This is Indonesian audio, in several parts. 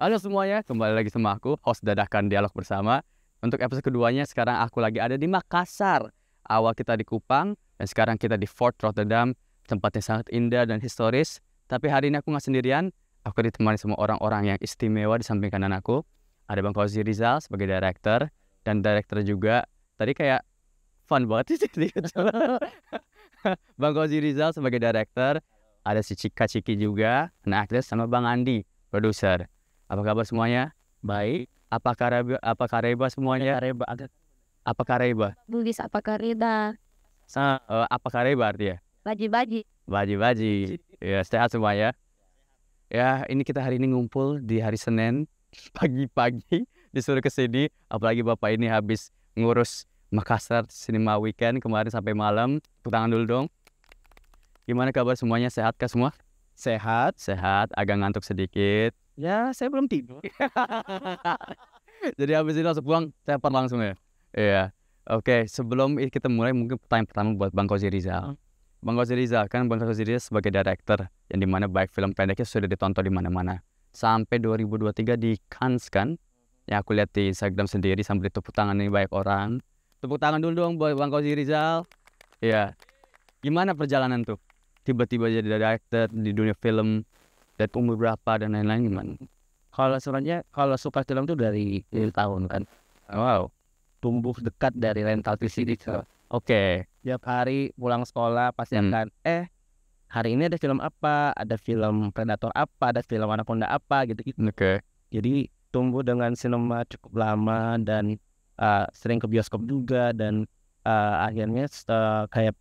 Halo semuanya, kembali lagi sama aku, host dadakan dialog bersama. Untuk episode keduanya, sekarang aku lagi ada di Makassar. Awal kita di Kupang, dan sekarang kita di Fort Rotterdam. Tempatnya sangat indah dan historis. Tapi hari ini aku nggak sendirian, aku ditemani sama orang-orang yang istimewa di samping kanan aku. Ada Bang Kozi Rizal sebagai director, dan director juga. Tadi kayak fun banget sih. Bang Kozi Rizal sebagai director, ada si Cika Ciki juga, nah aktris sama Bang Andi, produser. Apa kabar semuanya? Baik. Apa kareba semuanya? Kareba agak. Apa kareba? Bugis apa karida? Apa kareba artinya? Baji-baji. Baji-baji. Ya, sehat semuanya. Ya, ini kita hari ini ngumpul di hari Senin pagi-pagi disuruh ke sini. Apalagi Bapak ini habis ngurus Makassar Cinema Weekend kemarin sampai malam. Tepuk tangan dulu dong. Gimana kabar semuanya? Sehat kah semua? Sehat, agak ngantuk sedikit. Ya, saya belum tidur. Jadi habis ini langsung pulang, telepon langsung ya. Iya. Oke, sebelum kita mulai mungkin pertanyaan pertama buat Bang Kozi Rizal. Bang Kozi Rizal, kan Bang Kozi Rizal sebagai director yang dimana baik film pendeknya sudah ditonton di mana-mana. Sampai 2023 di Cannes kan? Yang aku lihat di Instagram sendiri sambil tepuk tangan ini banyak orang. Tepuk tangan dulu dong buat Bang Kozi Rizal. Iya. Gimana perjalanan tuh? Tiba-tiba jadi director di dunia film, dan umur berapa dan lain-lain gimana? Kalau sebenarnya kalau suka film tuh dari tahun kan. Wow. Tumbuh dekat dari rental VCD. Oke. Tiap hari pulang sekolah pasti akan hari ini ada film apa, ada film Predator apa, ada film Anaconda apa gitu-gitu. Oke. Jadi tumbuh dengan sinema cukup lama dan sering ke bioskop juga dan akhirnya kayak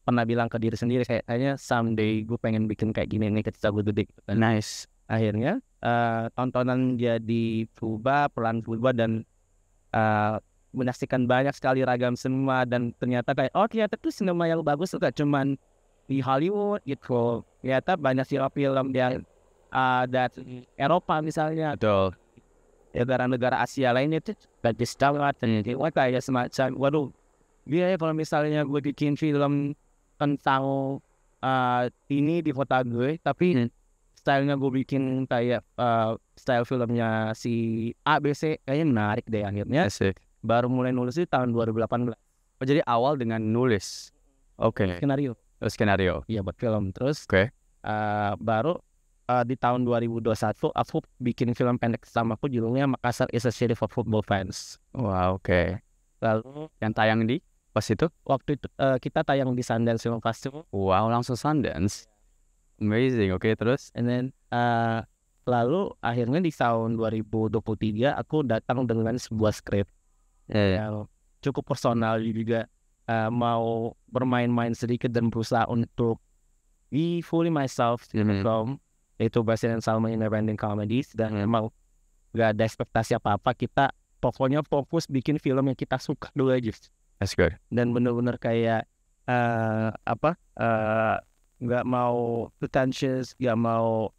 pernah bilang ke diri sendiri kayaknya someday gue pengen bikin kayak gini nih ketika gue gede. Nice. Akhirnya tontonan jadi pelan berubah dan menyaksikan banyak sekali ragam sinema dan ternyata ternyata tuh sinema yang bagus gak cuman di Hollywood gitu. Ternyata banyak film-film yang dari Eropa misalnya, Betul. negara-negara Asia lainnya tuh bagus banget. Ternyata kayak semacam waduh, dia ya kalau misalnya gue bikin film tentang ini di kota gue tapi stylenya gue bikin kayak style filmnya si ABC, kayaknya menarik deh. Akhirnya Asik. baru mulai nulis di tahun 2018. Oh, jadi awal dengan nulis. Oke. Skenario. Skenario. Iya, buat film. Terus Oke. baru di tahun 2021 aku bikin film pendek sama aku, judulnya Makassar is a City for Football Fans. Wow, oke. Lalu Yang tayang di pas itu? waktu itu kita tayang di Sundance Film Festival. Wow, langsung Sundance. Amazing. Oke, terus? And then lalu akhirnya di tahun 2023 aku datang dengan sebuah skrip yang cukup personal juga, mau bermain-main sedikit dan berusaha untuk be fully myself in the film. Itu Brazilian Salma Independent Comedies dan memang gak ada ekspektasi apa-apa, kita pokoknya fokus bikin film yang kita suka dulu aja. That's good. Dan bener-bener kayak gak mau pretentious, gak mau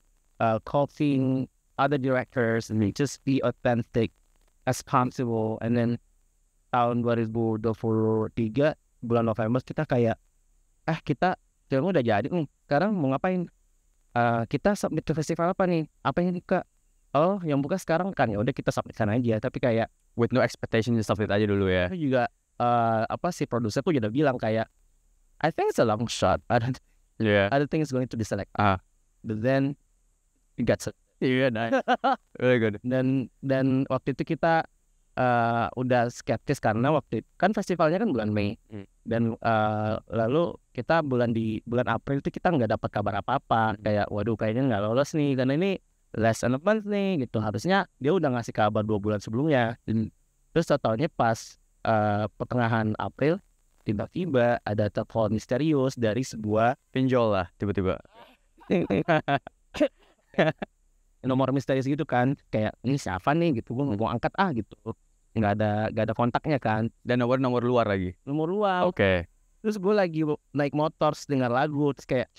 copying other directors, and just be authentic as possible. And then tahun 2023 bulan November kita kayak kita film udah jadi, sekarang mau ngapain, kita submit ke festival apa nih, apa yang Kak? Oh, yang buka sekarang kan, ya udah kita submit sana aja. Tapi kayak With no expectation, just submit aja dulu ya. itu juga si produser tuh juga bilang kayak I think it's a long shot, I don't think it's going to be select. But then we got set. Iya, nice. Really good. Dan waktu itu kita udah skeptis karena waktu itu kan festivalnya kan bulan Mei. Dan lalu kita bulan April itu kita nggak dapat kabar apa-apa. Kayak waduh, kayaknya nggak lolos nih karena ini less than a month nih gitu. Harusnya dia udah ngasih kabar 2 bulan sebelumnya. Terus tahunnya pas pertengahan April tiba-tiba ada telepon misterius dari sebuah Pinjol lah tiba-tiba. nomor misterius gitu kan, kayak ini siapa nih gitu. Gue mau angkat gitu, nggak ada kontaknya kan, Dan nomor luar lagi. nomor luar. Oke. Terus gue lagi naik motor dengar lagu, terus kayak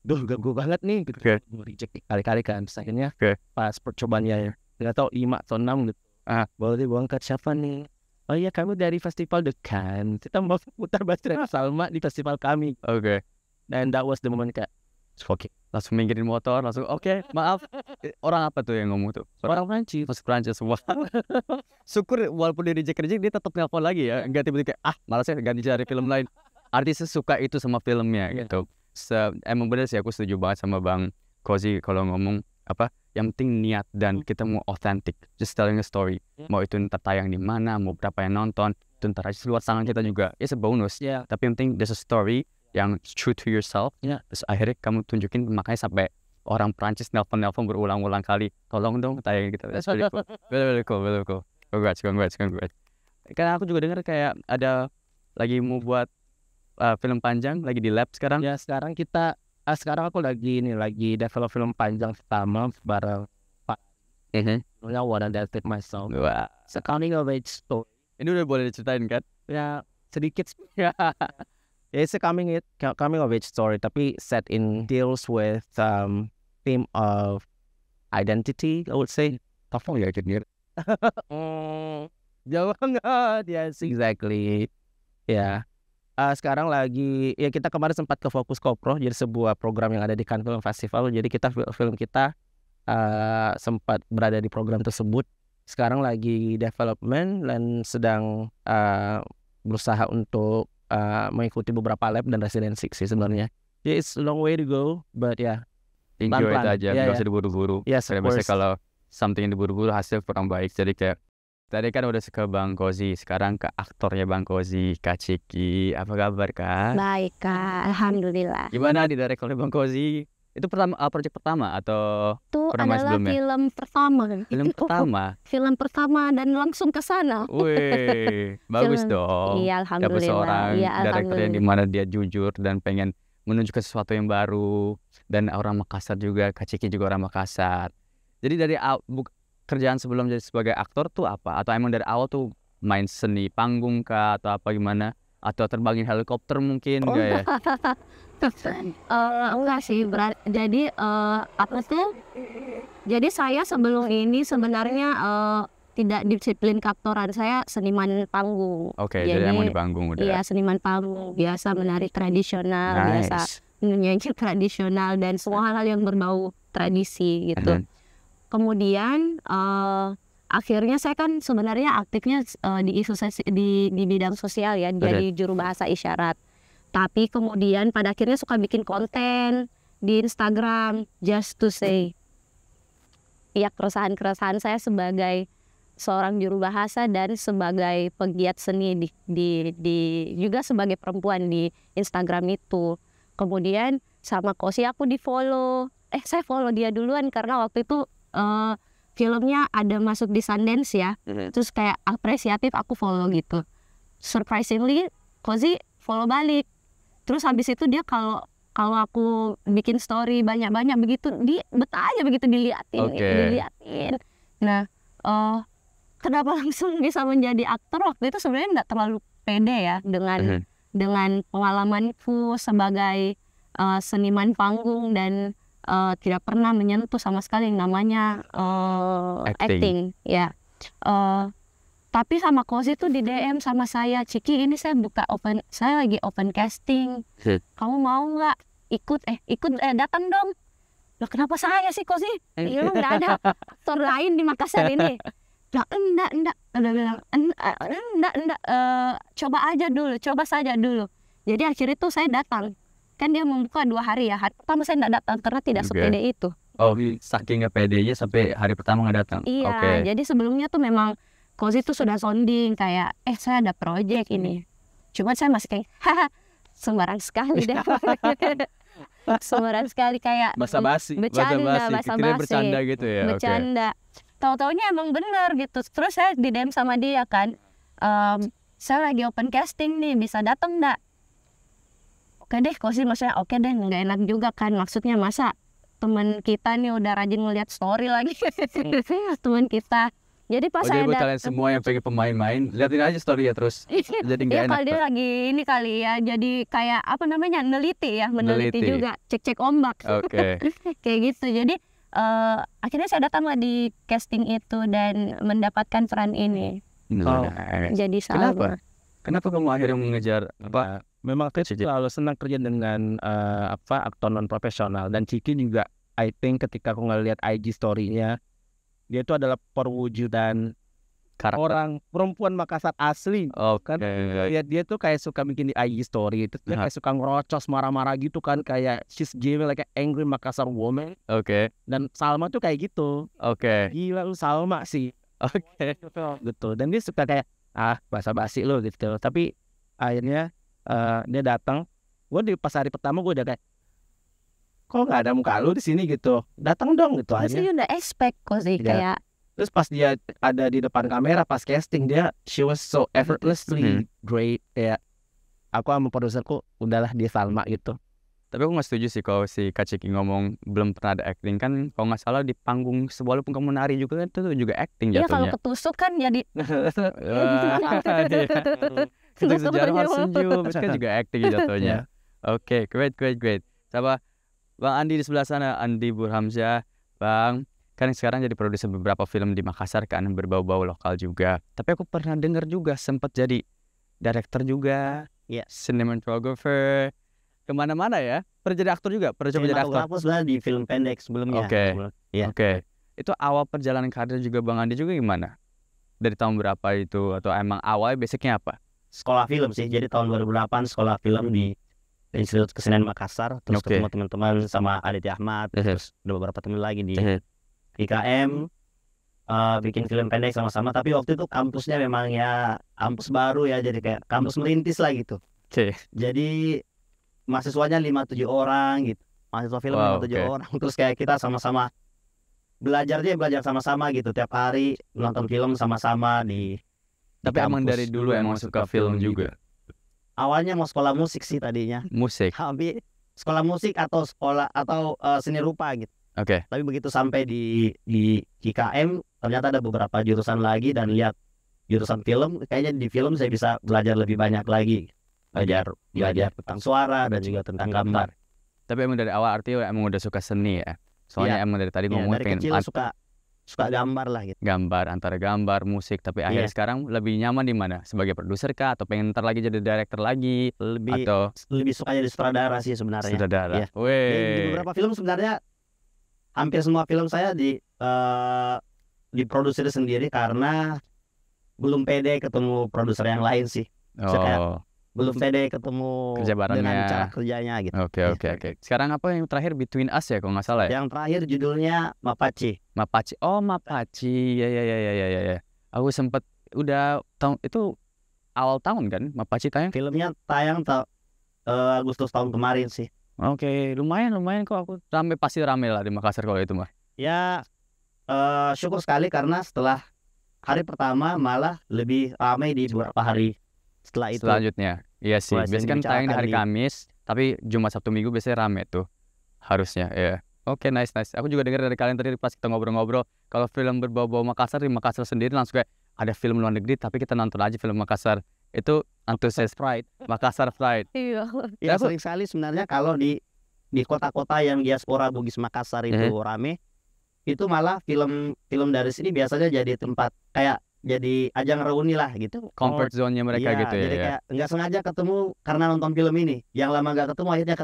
duh ganggu banget nih gitu. Oke. Gue reject kali-kali kan. Terus akhirnya Oke. pas percobaannya nggak tahu 5 atau 6 gitu, boleh gue angkat, siapa nih? Oh iya, kami dari festival The Cannes, kita mau putar Brazilian Salma di festival kami. Oke. And that was the moment kayak Oke. langsung minggirin motor, langsung oke maaf. Orang apa tuh yang ngomong tuh? Orang Prancis. Masuk Prancis semua. Syukur walaupun dia reject dia tetap nelpon lagi ya, enggak tiba-tiba kayak malas ya ganti cari film lain. Artisnya suka itu sama filmnya gitu. Emang bener sih aku setuju banget sama Bang Kozi kalau ngomong apa yang penting niat dan kita mau authentic, just telling a story. Mau itu ntar tayang di mana, mau berapa yang nonton, itu ntar aja luar tangan kita juga. It's a bonus. Tapi yang penting there's a story yang true to yourself. Terus akhirnya kamu tunjukin, makanya sampai orang Prancis nelpon berulang-ulang kali, tolong dong tayang gitu. That's really cool. Really cool. Congrats. Karena aku juga dengar kayak ada lagi mau buat film panjang lagi di lab sekarang. Ya sekarang aku lagi develop film panjang pertama bareng Pak. Namanya Wanna Date With Myself. Wah. It's a coming of age story. Ini udah boleh diceritain kan? Ya sedikit. It's a coming of age story, tapi deals with theme of identity, I would say. Tough ya jadinya. Jauh banget, yes, exactly. Ya. Sekarang lagi kita kemarin sempat ke Fokus Kopro, jadi sebuah program yang ada di Cannes Film Festival. Jadi film kita sempat berada di program tersebut. Sekarang lagi development dan sedang berusaha untuk mengikuti beberapa lab dan residensi sih sebenarnya. It's a long way to go, but enjoy itu aja, nggak usah diburu-buru. Yes, of Biasanya course. kalau something yang diburu-buru hasil kurang baik. Jadi kayak tadi kan udah ke Bang Kozi, sekarang ke aktornya Bang Kozi, Kak Ciki. Apa kabar Kak? Baik Kak, alhamdulillah. Gimana di direct oleh Bang Kozi? Itu project pertama atau Itu pernah main adalah sebelumnya? film pertama. Film pertama? Film pertama dan langsung ke sana. Wih, bagus dong. Iya, Dapat seorang alhamdulillah. director yang dimana dia jujur dan pengen menunjukkan sesuatu yang baru. Dan orang Makassar juga, Kak Ciki juga orang Makassar. Jadi dari kerjaan sebelum jadi sebagai aktor tuh apa? Atau emang dari awal tuh main seni panggung kah atau apa gimana? Atau terbangin helikopter mungkin enggak ya? Enggak sih, jadi apa tuh? Jadi saya sebelum ini sebenarnya tidak disiplin keaktoran, saya seniman panggung. Oke, jadi emang di panggung udah. Iya, seniman panggung, biasa menari tradisional, biasa nyanyi tradisional dan semua hal-hal yang berbau tradisi gitu. Kemudian akhirnya saya kan sebenarnya aktifnya di bidang sosial ya, jadi juru bahasa isyarat. Tapi kemudian pada akhirnya suka bikin konten di Instagram just to say. Ya, keresahan saya sebagai seorang juru bahasa dan sebagai pegiat seni juga sebagai perempuan di Instagram itu. Kemudian sama Kosi aku di-follow. Saya follow dia duluan karena waktu itu filmnya ada masuk di Sundance ya. Terus kayak apresiatif aku follow gitu. Surprisingly Kosi follow balik. Terus habis itu dia kalau aku bikin story banyak-banyak begitu, dia betah aja begitu diliatin. Nah, kenapa langsung bisa menjadi aktor? Waktu itu sebenarnya nggak terlalu pede ya dengan pengalamanku sebagai seniman panggung dan tidak pernah menyentuh sama sekali yang namanya acting. Ya. Tapi sama Kosi tuh di DM sama saya, Ciki ini saya lagi open casting, kamu mau nggak ikut datang dong. Loh, kenapa saya sih Kosi? Emang nggak ada aktor lain di Makassar ini? Lah enggak, udah bilang enggak, coba saja dulu. Jadi akhirnya tuh saya datang, kan dia membuka 2 hari ya. Hari pertama saya nggak datang karena tidak sepede itu. Oh, saking nggak pedenya sampai hari pertama nggak datang. Iya, jadi sebelumnya tuh memang Kosi tuh sudah sounding kayak saya ada project ini. Cuma saya masih kayak sembarang sekali deh. Sembarang sekali kayak basa-basi, bercanda gitu ya. Bercanda. Tahu-taunya emang bener gitu. Terus saya di DM sama dia kan, saya lagi open casting nih, bisa datang nggak? Oke deh, Kosi maksudnya oke deh, nggak enak juga kan, maksudnya masa teman kita nih udah rajin ngeliat story lagi. Teman kita. Jadi pas saya buat kalian semua yang pengen pemain main, liatin aja story ya terus. Jadi nggak enak. Kalau dia lagi ini kali ya, jadi kayak apa namanya, meneliti juga, cek cek-ombak. Oke. Kayak gitu. Jadi akhirnya saya datanglah di casting itu dan mendapatkan peran ini. Nah, Jadi sama. Kenapa kamu akhirnya mengejar Memang aku Ciki. selalu senang kerja dengan aktor non profesional, dan Ciki juga I think ketika aku ngeliat IG story-nya, dia itu adalah perwujudan Karakter. orang perempuan Makassar asli. Oke. Lihat dia tuh kayak suka bikin di IG story, terus dia kayak suka ngerocos marah-marah gitu kan, kayak she's giving like an angry Makassar woman. Oke. Dan Salma tuh kayak gitu. Oke. Gila lu Salma sih. Oke. Gitu. Dan dia suka kayak basa-basi lu gitu. Tapi akhirnya dia datang. Gue di pas hari pertama gue udah kayak, kok nggak ada muka lu di sini gitu. Datang dong gitu Pasti akhirnya. udah expect kok sih Iya. kayak Terus pas dia ada di depan kamera pas casting, she was so effortlessly great. Kayak aku sama produserku udahlah dia Salma gitu. Tapi aku nggak setuju sih kalau si Kak Ciki ngomong belum pernah ada acting. Kan kalau nggak salah di panggung walaupun kamu nari juga kan itu juga acting iya kalau jatuhnya. ketusuk kan jadi Wah, iya. Untuk sejarah harus senyum, itu kan juga acting jatuhnya. Oke, great. Coba Bang Andi di sebelah sana, Andi Burhamsyah. Bang, kan sekarang jadi produser beberapa film di Makassar kan, berbau-bau lokal juga. Tapi aku pernah dengar juga sempat jadi director juga, cinematographer, kemana-mana ya. Pernah jadi aktor juga, pernah coba jadi aktor. Sinematografer sebenarnya di film pendek sebelumnya. Oke. Iya. Oke, itu awal perjalanan karir juga Bang Andi juga gimana? Dari tahun berapa itu, atau emang awalnya basicnya apa? Sekolah film sih. Jadi tahun 2008 sekolah film di Institut Kesenian Makassar. Terus Oke. ketemu teman-teman sama Aditya Ahmad. Terus ada beberapa teman lagi di IKM. Bikin film pendek sama-sama. Tapi waktu itu kampusnya memang ya kampus baru ya. Jadi kayak kampus merintis lah gitu. Oke. Jadi mahasiswanya 5-7 orang gitu. Mahasiswa film Wow, 5-7 oke. orang. Terus kayak kita sama-sama belajar sama-sama gitu. Tiap hari nonton film sama-sama di Tapi emang kampus. dari dulu emang suka film juga, Awalnya mau sekolah musik sih tadinya. musik. Tapi sekolah musik atau seni rupa gitu. Oke. Tapi begitu sampai di IKM ternyata ada beberapa jurusan lagi, dan lihat jurusan film, kayaknya di film saya bisa belajar lebih banyak lagi. Belajar tentang suara dan juga tentang gambar. Tapi emang dari awal artinya emang udah suka seni ya. Soalnya Iya. emang dari tadi Ya, ngomong dari pengen kecil suka gambar lah gitu. gambar, antara gambar, musik. Tapi akhirnya Iya. sekarang lebih nyaman di mana? Sebagai produser kah? Atau pengen ntar lagi jadi director lagi? Atau Lebih suka jadi sutradara sih sebenarnya. sutradara? Iya. Di Weh. beberapa film sebenarnya hampir semua film saya diproduksi sendiri karena belum pede ketemu produser yang lain sih. Oh, Belum pede ketemu Kerja barengnya. dengan cara kerjanya gitu. oke. Sekarang apa yang terakhir Between Us ya kalau nggak salah ya? Yang terakhir judulnya Mapache. Mapache. Oh, Mapache. Ya. Aku sempet udah tahun itu awal tahun kan Mapache tayang. Filmnya tayang Agustus tahun kemarin sih. Oke, lumayan kok, aku pasti rame lah di Makassar kalau itu mah. Ya syukur sekali karena setelah hari pertama malah lebih ramai di beberapa hari setelah itu. Selanjutnya, iya sih. Wah, Biasanya kan tayang di hari Kamis, tapi Jumat Sabtu Minggu biasanya rame tuh. Harusnya, ya. Oke, nice. Aku juga dengar dari kalian tadi pas kita ngobrol-ngobrol, kalau film berbau-bau Makassar, di Makassar sendiri langsung kayak ada film luar negeri, tapi kita nonton aja film Makassar. Itu antusias Pride. Makassar Pride. iya. Ya Aku- sering sekali sebenarnya kalau di kota-kota yang diaspora Bugis Makassar itu rame, itu malah film dari sini biasanya jadi tempat kayak jadi ajang reuni lah gitu. Comfort zone-nya mereka Iya, gitu ya. jadi ya. kayak nggak sengaja ketemu karena nonton film ini. Yang lama nggak ketemu akhirnya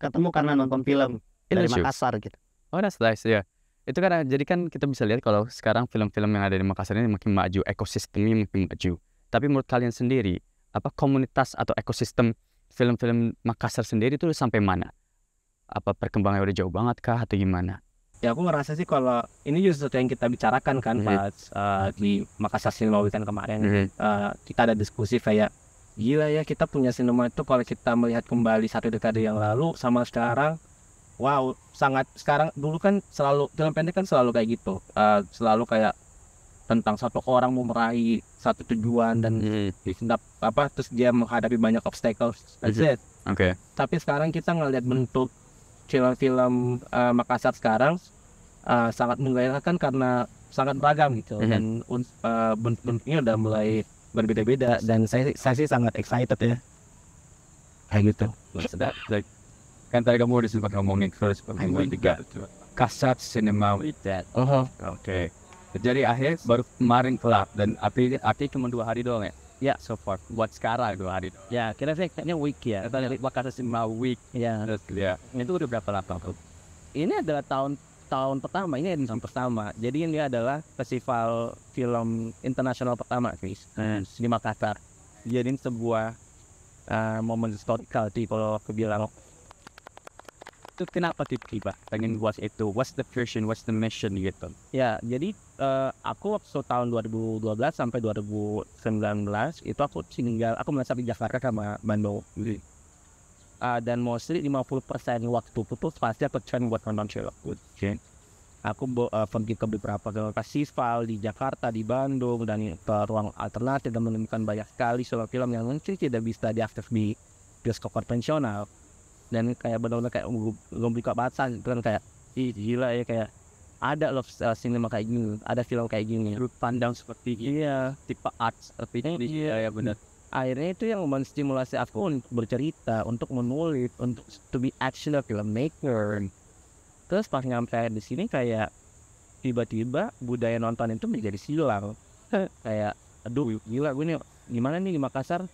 ketemu karena nonton film dari Lucu. Makassar gitu. Oh, that's nice ya. Itu kan jadi kan kita bisa lihat kalau sekarang film-film yang ada di Makassar ini makin maju, ekosistemnya makin maju. Tapi menurut kalian sendiri, apa komunitas atau ekosistem film-film Makassar sendiri itu sampai mana? Apa perkembangannya udah jauh banget kah atau gimana? Ya aku ngerasa sih kalau ini juga sesuatu yang kita bicarakan kan pas di Makassar Cinema Weekend kemarin. Kita ada diskusi kayak gila ya, kita punya sinema itu kalau kita melihat kembali 1 dekade yang lalu sama sekarang, wow, sangat. Sekarang dulu kan selalu film pendek kan selalu kayak gitu, selalu kayak tentang satu orang mau meraih satu tujuan dan terus dia menghadapi banyak obstacles. That's it. Oke. Tapi sekarang kita ngelihat bentuk film-film Makassar sekarang sangat menggairahkan karena sangat beragam gitu, dan bentuk-bentuknya udah mulai berbeda-beda, dan saya sih sangat excited ya kayak gitu. Kan tadi kamu udah sempat ngomongin first pertemuan tiga Kasat Cinema Weekend. Oke. Jadi akhirnya baru kemarin kelar dan artinya cuma 2 hari doang ya. Ya. so far buat sekarang 2 hari. Ya kayaknya week ya. Kita dari Makassar Cinema Week. Ya. Terus itu udah berapa lama tuh? Ini adalah tahun pertama, ini edisi pertama. Jadi ini adalah festival film internasional pertama guys di Makassar. Jadi sebuah momen historical sih kalau aku bilang. Itu kenapa tiba-tiba pengen buat itu? What's the vision, what's the mission gitu? Ya, jadi aku waktu tahun 2012 sampai 2019 itu aku merasa di Jakarta sama Bandung. Dan mostly 50% waktu itu pasti aku spend buat nonton film. Okay. Aku pergi ke beberapa festival di Jakarta, di Bandung, dan ke ruang alternatif dan menemukan banyak sekali film yang mungkin tidak bisa diakses di bioskop konvensional. Dan kayak benar-benar kayak membuka batasan kan, kayak gila ya, kayak ada loh sinema kayak gini, ada film kayak gini, Sudut pandang seperti ini, tipe art seperti ini. Ya benar. Akhirnya itu yang menstimulasi aku untuk bercerita, untuk menulis, untuk to be actual filmmaker. Terus pas nyampe di sini kayak tiba-tiba budaya nonton itu menjadi silang. Kayak aduh gila gue nih gimana nih di Makassar,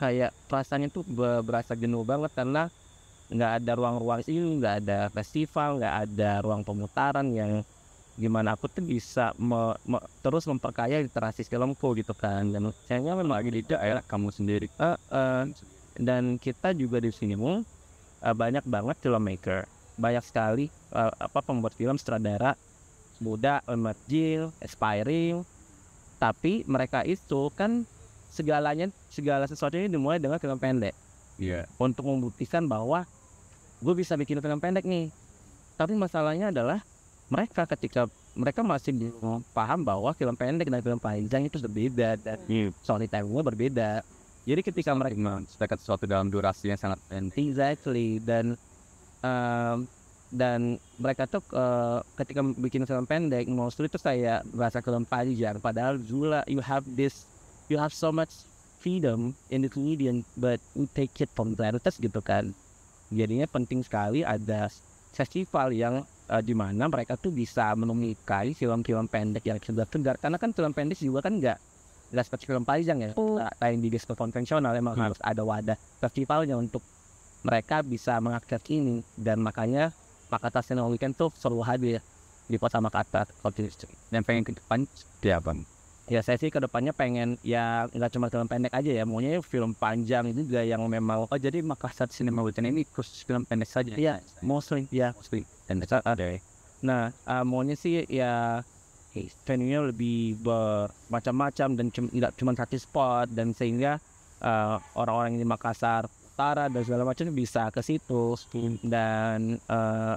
kayak rasanya tuh berasa jenuh banget karena nggak ada ruang-ruang ini, nggak ada festival, nggak ada ruang pemutaran yang gimana aku tuh bisa terus memperkaya literasi filmku gitu kan. Dan sayangnya memang lagi di daerah kamu sendiri. Dan kita juga di sini banyak banget filmmaker, banyak sekali pembuat film sutradara muda, emerging, aspiring, tapi mereka itu kan segala sesuatunya dimulai dengan film pendek. Untuk membuktikan bahwa gue bisa bikin film pendek nih. Tapi masalahnya adalah ketika mereka masih belum paham bahwa film pendek dan film panjang itu berbeda dan storytelling-nya berbeda. Jadi ketika mereka sedangkan sesuatu dalam durasi yang sangat pendek. Exactly. Dan mereka tuh ketika bikin film pendek mostly itu saya bahasa film panjang, padahal Zula you have so much freedom in the medium, but we take it for granted gitu kan. Jadinya penting sekali ada festival yang di mana mereka tuh bisa menemukan film-film pendek yang segar, karena kan film pendek juga kan nggak seperti film panjang ya, lain di bioskop konvensional emang harus ada wadah festivalnya untuk mereka bisa mengakses ini. Dan makanya Makassar Cinema Weekend tuh selalu hadir di kota Makassar. Dan pengen ke depan seperti apa? Ya saya sih kedepannya pengen ya nggak cuma film pendek aja ya, maunya film panjang itu juga yang memang. Oh jadi Makassar Cinema Weekend ini khusus film pendek saja? Iya, mostly. Dan ada. Nah maunya sih ya venue-nya lebih bermacam-macam dan tidak cuma satu spot, dan sehingga orang-orang di Makassar Utara dan segala macam bisa ke situ dan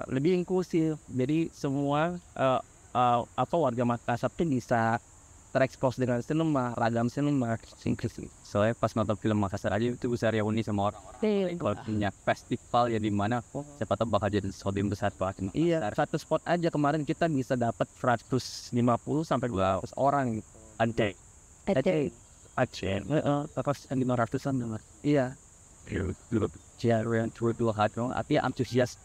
lebih inklusif. Jadi semua warga Makassar pun bisa terekspos dengan sinema, ragam sinema, inklusif. Soalnya pas nonton film Makassar aja itu bisa reuni sama orang-orang. Kalau punya festival ya di mana, siapa tahu bakal jadi sesuatu yang besar banget. Iya, satu spot aja kemarin kita bisa dapat 150 sampai 200 orang gitu. Ada. Terus 500-an dengar. Iya. Artinya antusias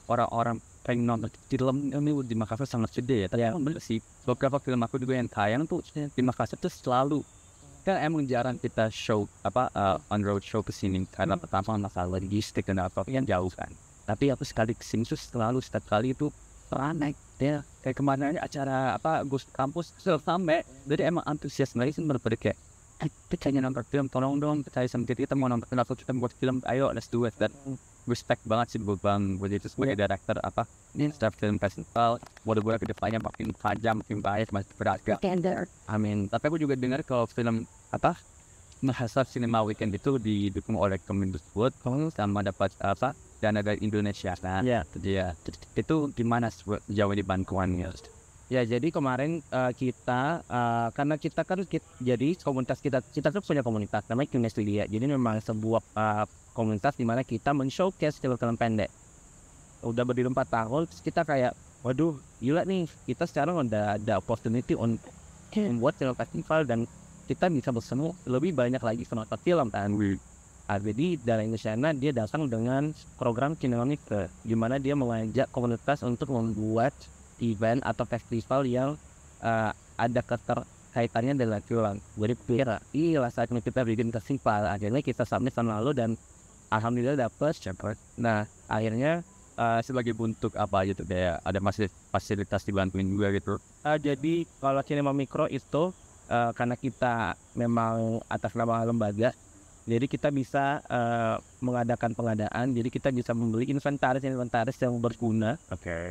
orang-orang pengen nonton film ini di Makassar sangat gede ya. Tapi bener sih, beberapa film aku juga yang tayang tuh di Makassar tuh selalu kan emang jarang kita show on road show kesini karena pertama masalah logistik dan apa yang jauh kan. Tapi aku sekali kesini tuh selalu setiap kali itu naik ya kayak kemana acara Gus kampus sampai. Jadi emang antusias mereka sih bener-bener kayak percaya nonton film, tolong dong percaya sama kita mau nonton film atau kita buat film, ayo let's do it. Dan respect banget sih Bang buat itu sebagai director ini setiap film festival mudah-mudahan kedepannya makin panjang, makin baik, makin beragam. Amin. Tapi aku juga dengar kalau film Makassar Cinema Weekend itu didukung oleh Kemendikbud sama dapat dana dari Indonesia. Nah, itu gimana sejauh ini bantuannya? Ya jadi kemarin kita karena kita kan jadi komunitas kita tuh punya komunitas namanya Kinestudia. Jadi memang sebuah komunitas di mana kita men-showcase film pendek. Udah berdiri 4 tahun, terus kita kayak waduh gila nih, kita sekarang udah ada opportunity untuk membuat film festival dan kita bisa bersemu lebih banyak lagi penonton film kan. Jadi dari sana dia datang dengan program Kinemaker, di mana dia mengajak komunitas untuk membuat event atau festival yang ada kaitannya dengan film. Jadi kira iya saatnya kita bikin festival, akhirnya kita submit tahun lalu dan alhamdulillah dapet. Nah akhirnya Sebagai bentuk apa gitu, kayak ada fasilitas dibantuin juga gitu. jadi kalau Cinema Mikro itu karena kita memang atas nama lembaga, jadi kita bisa mengadakan pengadaan, jadi kita bisa membeli inventaris yang berguna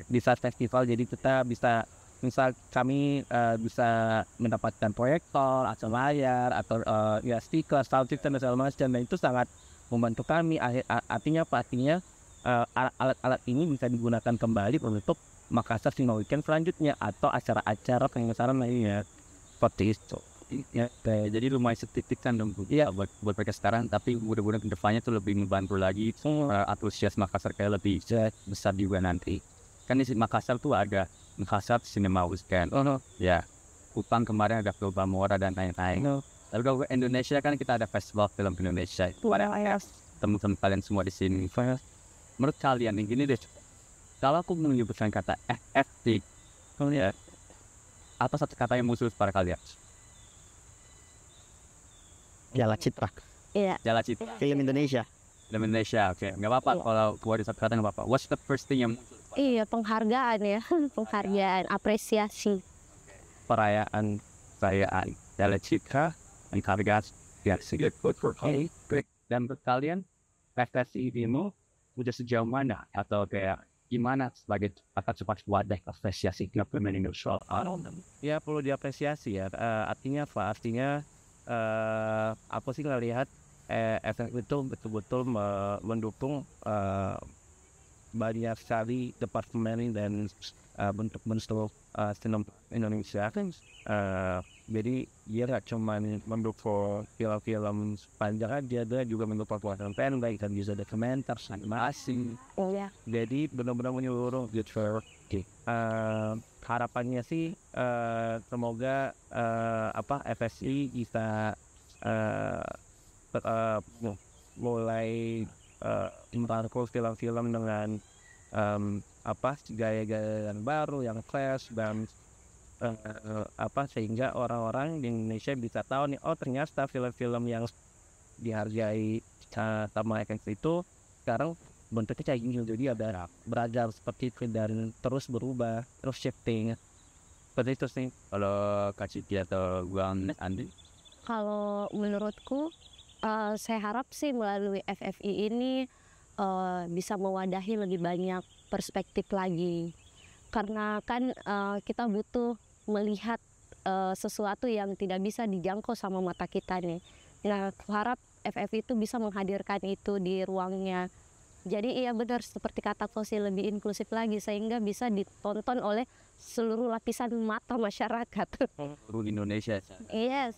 di saat festival. Jadi kita bisa, misal kami bisa mendapatkan proyektor atau layar atau ya stiker, sound system dan segala macam, dan itu sangat membantu kami. Artinya apa? Artinya alat-alat ini bisa digunakan kembali untuk Makassar Cinema Weekend selanjutnya atau acara-acara pengesaran lainnya seperti itu. Ya, jadi lumayan signifikan dong ya buat mereka sekarang, tapi mudah-mudahan kedepannya tuh lebih membantu lagi antusias Makassar kayak lebih besar juga nanti. Kan di Makassar tuh ada Makassar Cinema Weekend, ya Kupang kemarin ada Film Mora dan lain-lain. Tapi kalau Indonesia kan kita ada Festival Film Indonesia. Itu ada teman-teman kalian semua di sini. Menurut kalian yang gini deh, kalau aku menyebutkan kata FFT, ya, apa satu kata yang musuh para kalian? Jala Citra, Iya. Jala Citra, film Indonesia. film Indonesia, oke, nggak apa-apa. Kalau keluar di satu kata nggak apa-apa. What's the first thing yang muncul? Iya, penghargaan ya. Penghargaan, apresiasi. Perayaan Jala Citra, penghargaan, ya, dan menurut kalian prestasi ini udah sejauh mana, atau kayak gimana sebagai sebagai wadah apresiasi film Indonesia? ya perlu diapresiasi ya. Artinya apa? Artinya aku sih ngelihat efek itu betul-betul mendukung banyak sekali departemen dan bentuk-bentuk sinema Indonesia. Jadi dia nggak cuma mendukung film-film panjang aja, dia juga mendukung film pendek dan juga dokumenter, animasi. Iya. Jadi benar-benar menyeluruh gitu. Harapannya sih semoga FSI bisa mulai merangkul film-film dengan gaya-gaya yang baru, yang fresh, dan sehingga orang-orang di Indonesia bisa tahu nih, oh ternyata film-film yang dihargai sama FSI itu sekarang bentuknya kayak gini. Jadi ada belajar seperti itu dan terus berubah, terus shifting seperti itu sih. Kalau Kak Ciki atau Bang Andi? Kalau menurutku, saya harap sih melalui FFI ini bisa mewadahi lebih banyak perspektif lagi. Karena kan kita butuh melihat sesuatu yang tidak bisa dijangkau sama mata kita nih. Nah, aku harap FFI itu bisa menghadirkan itu di ruangnya. Jadi iya benar seperti kata Fosi, lebih inklusif lagi sehingga bisa ditonton oleh seluruh lapisan mata masyarakat. Seluruh Indonesia. Yes.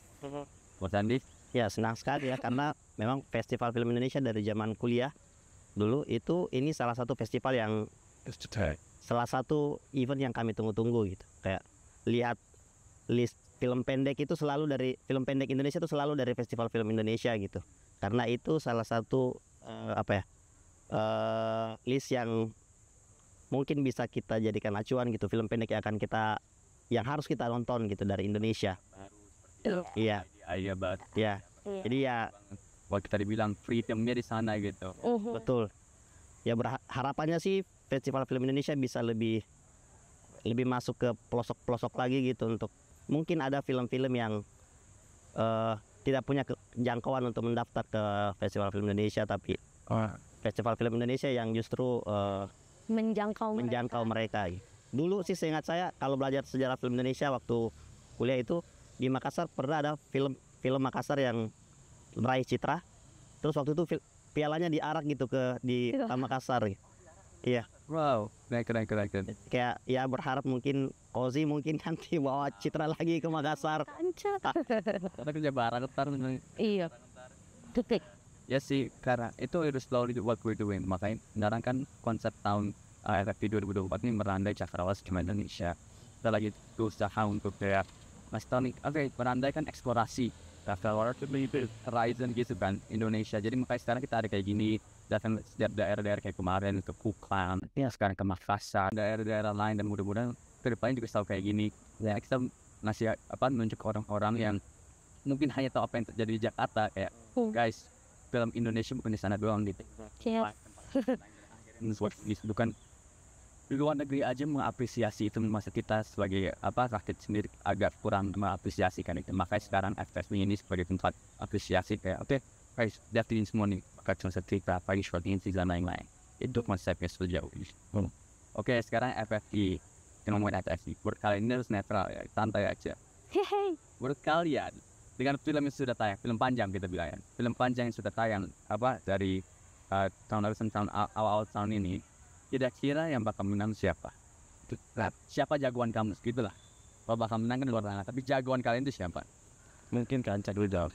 Mas Andi? Ya senang sekali ya, karena memang Festival Film Indonesia dari zaman kuliah dulu itu ini salah satu festival yang salah satu event yang kami tunggu-tunggu gitu. Kayak lihat list film pendek itu selalu dari film pendek Indonesia itu selalu dari Festival Film Indonesia gitu. Karena itu salah satu list yang mungkin bisa kita jadikan acuan gitu, film pendek yang harus kita nonton gitu dari Indonesia. Iya. Iya banget. Ya. Jadi ya Waktu tadi bilang freedomnya di sana gitu. betul. Ya harapannya sih Festival Film Indonesia bisa lebih masuk ke pelosok-pelosok lagi gitu, untuk mungkin ada film-film yang tidak punya jangkauan untuk mendaftar ke Festival Film Indonesia, tapi Festival Film Indonesia yang justru menjangkau mereka. Dulu sih seingat saya kalau belajar sejarah film Indonesia waktu kuliah itu di Makassar pernah ada film Makassar yang meraih citra. Terus waktu itu pialanya diarak gitu di Makassar. Iya. Wow, keren. Kayak ya berharap mungkin Ozi nanti bawa citra lagi ke Makassar. Karena kerja bareng ntar. Iya. Ya sih, karena itu harus slowly do what we're doing. Makanya sekarang kan konsep tahun FFP 2024 ini merandai cakrawala cuma Indonesia. Kita lagi berusaha untuk kayak Mas Tony, merandai kan eksplorasi travel horizon gitu kan Indonesia. Jadi makanya sekarang kita ada kayak gini, datang setiap daerah-daerah kayak kemarin ke Kupang, ya sekarang ke Makassar, daerah-daerah lain, dan mudah-mudahan ke depannya juga selalu kayak gini. Ya kita ngasih nunjuk ke orang-orang yang mungkin hanya tahu apa yang terjadi di Jakarta, kayak guys, film Indonesia bukan di sana doang gitu. Siap. Itu kan di luar negeri aja mengapresiasi itu, masa kita sebagai rakyat sendiri agak kurang mengapresiasikan itu. Makanya sekarang FFV ini sebagai tempat apresiasi, kayak oke, guys, daftarin semua nih, bakal cuma cerita pagi shorting dan lain-lain. Itu konsepnya sejauh ini. Oke, sekarang FFV. Kita ngomongin FFV. Buat kalian ini harus netral ya, santai aja. Buat kalian dengan film yang sudah tayang, film panjang kita bilang ya, film panjang yang sudah tayang dari tahun awal tahun ini, kira-kira yang bakal menang siapa? Siapa jagoan kamu? Gitulah. Kalau bakal menang kan luar sana, tapi jagoan kalian itu siapa? Mungkin Kanca dulu dong.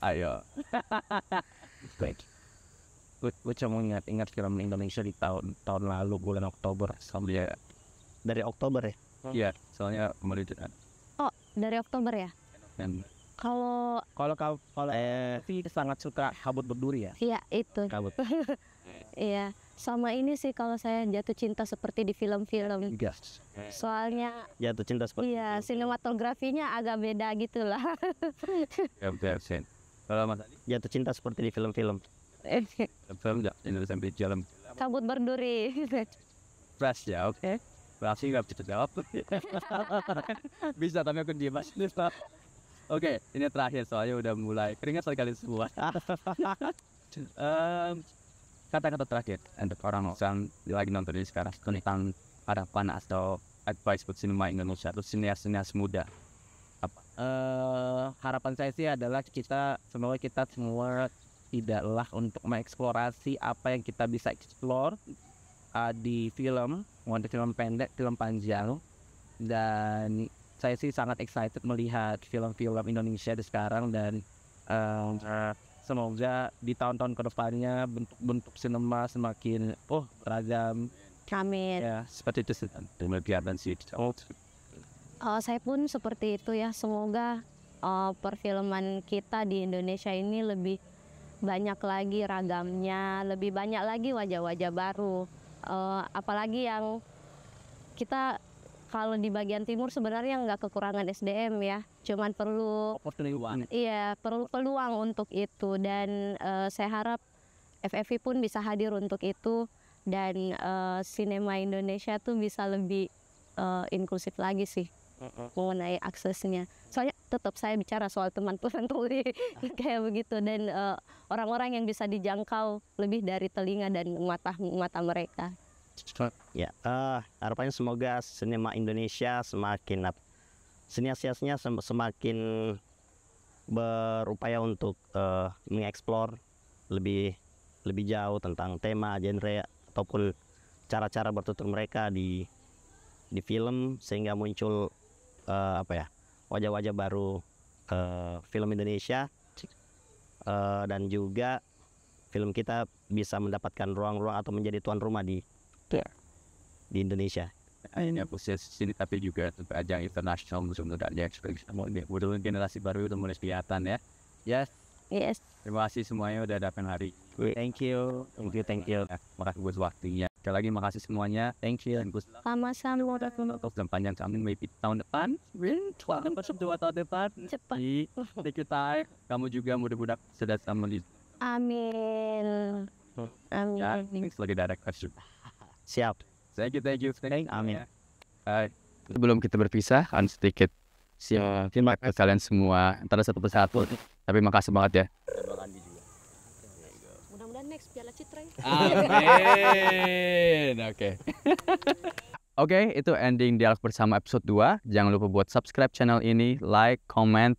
Ayo. Baik. Gue cuma ingat film Indonesia di tahun lalu bulan Oktober. Soalnya Dari Oktober ya. iya, soalnya kemarin itu kan. Oh, dari Oktober ya. Dan Kalau sangat suka Kabut Berduri ya. iya itu. Kabut. Iya, sama ini sih kalau saya jatuh cinta seperti di film-film. Gas. Soalnya Jatuh cinta seperti iya, sinematografinya agak beda gitu lah. ya betul. Kalau Mas Ali, jatuh cinta seperti di film-film. film enggak ini sampai jalan Kabut Berduri. fresh ya, oke. Berarti nggak bisa jawab. Bisa, tapi aku diem aja. Oke, ini terakhir soalnya udah mulai keringat sekali semua. Kata-kata terakhir untuk orang yang lagi nonton ini sekarang tentang harapan atau advice buat sinema Indonesia atau sinias-sinias muda. Harapan saya sih adalah semoga kita semua tidaklah untuk mengeksplorasi apa yang kita bisa explore di film, mau di film pendek, film panjang. Dan saya sih sangat excited melihat film-film Indonesia di sekarang, dan semoga di tahun-tahun kedepannya bentuk-bentuk sinema semakin beragam. Amin. Ya, Seperti itu kelihatan sih. Saya pun seperti itu ya. Semoga perfilman kita di Indonesia ini lebih banyak lagi ragamnya, lebih banyak lagi wajah-wajah baru. Apalagi yang kita kalau di bagian timur sebenarnya nggak kekurangan SDM ya, cuman perlu peluang untuk itu, dan saya harap FFV pun bisa hadir untuk itu, dan sinema Indonesia tuh bisa lebih inklusif lagi sih mengenai aksesnya. Soalnya tetap saya bicara soal teman-teman tuli kayak begitu, dan orang-orang yang bisa dijangkau lebih dari telinga dan mata mereka. Ya, harapannya semoga sinema Indonesia semakin sinias-siniasnya semakin berupaya untuk mengeksplor lebih jauh tentang tema, genre ataupun cara-cara bertutur mereka di film, sehingga muncul wajah-wajah baru film Indonesia, dan juga film kita bisa mendapatkan ruang-ruang atau menjadi tuan rumah di Indonesia. Ini posisi sini, tapi juga untuk ajang internasional mudah-mudahan mudah-mudahan generasi baru udah mulai kelihatan ya. Yes. Terima kasih semuanya udah datang hari. thank you. Makasih buat waktunya. Sekali lagi makasih semuanya. Thank you. Sama-sama. Dan panjang kami maybe tahun depan. Tahun depan. Cepat. Take your time. Kamu juga mudah-mudahan sudah sama di. Amin. Amin. Sebagai director. Siap. Thank you. Amin. Sebelum kita berpisah, sedikit terima kasih kalian semua antara satu persatu. Tapi makasih banget ya. Mudah-mudahan next Piala Citra ya. Amin. Oke, itu ending Dialog Bersama episode 2. Jangan lupa buat subscribe channel ini, like, comment,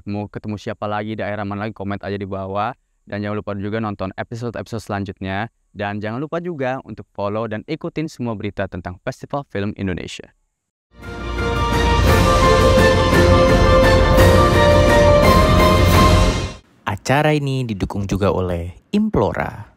mau ketemu siapa lagi, daerah mana lagi, komen aja di bawah. Dan jangan lupa juga nonton episode-episode selanjutnya. Dan jangan lupa juga untuk follow dan ikutin semua berita tentang Festival Film Indonesia. Acara ini didukung juga oleh Implora.